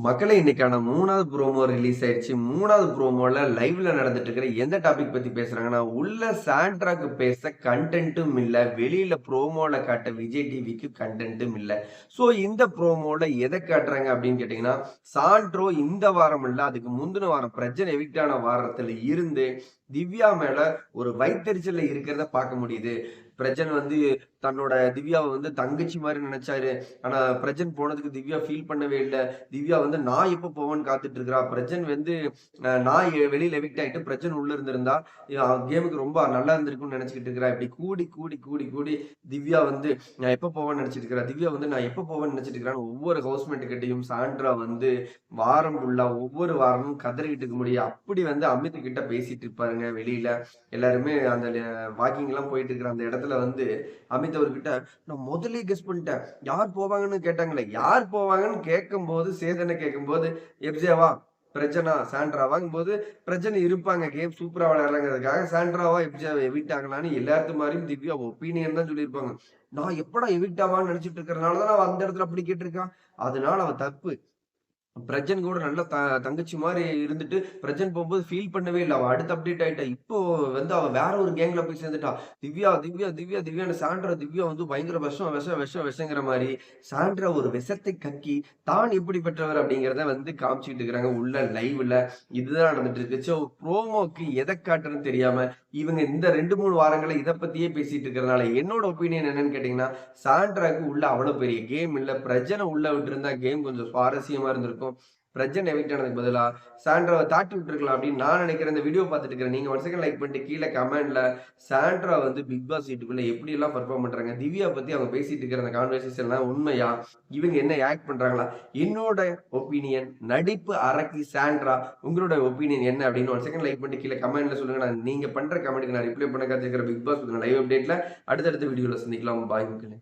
மக்களே இன்னைக்கான 3வது ப்ரோமோ ரிலீஸ் ஆயிடுச்சு. 3வது ப்ரோமோல லைவ்ல நடந்துட்டு இருக்கிற எந்த டாபிக் பத்தி பேசுறாங்கன்னா, உள்ள சாண்ட்ராக்கு பேச கன்டென்ட்டும் இல்ல. வெளியில ப்ரோமோல காட்ட விஜய் டிவிக்கு கன்டென்ட்டும் இல்ல. ஸோ இந்த ப்ரோமோல எத காட்டுறாங்க அப்படின்னு கேட்டீங்கன்னா, சாண்ட்ரோ இந்த வாரம் இல்ல, அதுக்கு முந்தின வாரம் பிரஜன் எவிக்ட் ஆன வாரத்துல இருந்து திவ்யா மேல ஒரு வயித்தெரிச்சல்ல இருக்கிறத பார்க்க முடியுது. பிரஜன் வந்து தன்னோட திவ்யாவ வந்து தங்கச்சி மாரி நெனச்சாரு. ஆனா பிரஜன் போனதுக்கு திவ்யா ஃபீல் பண்ணவே இல்ல. திவ்யா வந்து நான் எப்ப போவேன்னு காத்துட்டு இருக்கிறா. பிரஜன் வந்து நான் வெளியில எவிக்ட் ஆயிட்டு பிரஜன் உள்ள இருந்திருந்தா, கேமுக்கு ரொம்ப நல்லா இருந்திருக்கும்னு நெனச்சுக்கிட்டு இருக்கிறா. இப்படி கூடி, கூடி, கூடி, கூடி திவ்யா வந்து நான் எப்ப போவேன்னு நெனச்சுட்டு இருக்கிறா. திவ்யா வந்து நான் எப்ப போவேன்னு நெனச்சுட்டு இருக்கிறான்னு ஒவ்வொரு ஹவுஸ்மேட் கிட்டயும் சாண்ட்ரா வந்து வாரம் ஃபுல்லா ஒவ்வொரு வாரமும் கதறிட்டு இருக்க முடியும். அப்படி வந்து அமித் கிட்ட பேசிட்டு இருப்பாருங்க வெளியில. எல்லாருமே அந்த வாக்கிங்லாம் போயிட்டு இருக்கிற அந்த இடத்துல வந்து அமித் அவர்கிட்ட நான் முதல்லயே கெஸ் பண்ணிட்டேன். யார் போவாங்கன்னு கேட்டாங்களே. யார் போவாங்கன்னு கேட்கும்போது சேதனை கேட்கும்போது எப்ஜேவா? பிரஜனா? சாண்ட்ராவாங்கும்போது பிரஜன் இருப்பாங்க. கேம் சூப்பரா விளையாடுறாங்கிறதுக்காக சாண்ட்ராவா எப்ஜேவா எவிக்ட் ஆகலான்னு எல்லாத்து மாரியும் திவ்யா ஒப்பீனியன் தான் சொல்லியிருப்பாங்க. நான் எப்படா எவிக்ட் ஆவான்னு நினைச்சிட்டு இருக்கிறனால தான் அவ அந்த இடத்துல அப்படி கேட்டிருக்கான். அதனால அவ தப்பு. பிரஜன் கூட நல்ல தங்கச்சி மாரி இருந்துட்டு, பிரஜன் போம்போது ஃபீல் பண்ணவே இல்ல. அவ அடுத்து அப்டேட் ஆயிட்டா. இப்போ வந்து அவ வேற ஒரு கேங்ல போய் சேர்ந்துட்டா. திவ்யா, திவ்யா, திவ்யா, திவ்யான்னு சாண்ட்ரா திவ்யா வந்து பயங்கர விஷம், விஷம், விஷம், விஷங்கிற மாரி, சாண்ட்ரா ஒரு விஷத்தை கக்கி, தான் எப்படிப்பட்டவர் அப்படிங்கிறத வந்து காமிச்சுக்கிட்டு இருக்கிறாங்க உள்ள லைவ்ல. இதுதான் நடந்துட்டு இருக்கு. ஸோ ப்ரோமோக்கு எத காட்டுறதுன்னு தெரியாம, இவங்க இந்த 2, 3 வாரங்களா இத பத்தியே பேசிட்டு இருக்கிறதுனால, என்னோட ஒப்பீனியன் என்னன்னு கேட்டீங்கன்னா, சாண்ட்ராக்கு உள்ள அவ்வளோ பெரிய கேம் இல்ல. பிரஜன உள்ள விட்டிருந்தா கேம் கொஞ்சம் சுவாரஸ்யமா இருந்திருக்கும். பிரஜன் எவிக்ட் ஆனதுக்கு பதிலா சாண்ட்ராவ தாட்டி விட்டுருக்கலாம் அப்படின்னு நான் நினைக்கிறேன். இந்த வீடியோ பார்த்துட்டு இருக்கிறேன். நீங்க 1 செகண்ட் லைக் பண்ணிட்டு கீழ கமெண்ட்ல சாண்ட்ரா வந்து பிக் பாஸ் வீட்டுக்குள்ள எப்படி எல்லாம் பெர்ஃபார்ம் பண்றாங்க? திவ்யா பத்தி அவங்க பேசிட்டு இருக்கிற அந்த கான்வர்சேஷன்லாம் உண்மையா? இவங்க என்ன ஆக்ட் பண்றாங்களா? என்னோட ஒப்பீனியன் நடிப்பு அரக்கி சாண்ட்ரா. உங்களோட ஒப்பீனியன் என்ன அப்படின்னு 1 செகண்ட் லைக் பண்ணிட்டு கீழ கமெண்ட்ல சொல்லுங்க. நீங்க பண்ற கமெண்ட்க்கு நான் ரிப்ளை பண்ண காத்திருக்கிற பிக் பாஸ் லைவ் அப்டேட்ல அடுத்தடுத்த வீடியோல சந்திக்கலாம். பாய் மக்களே.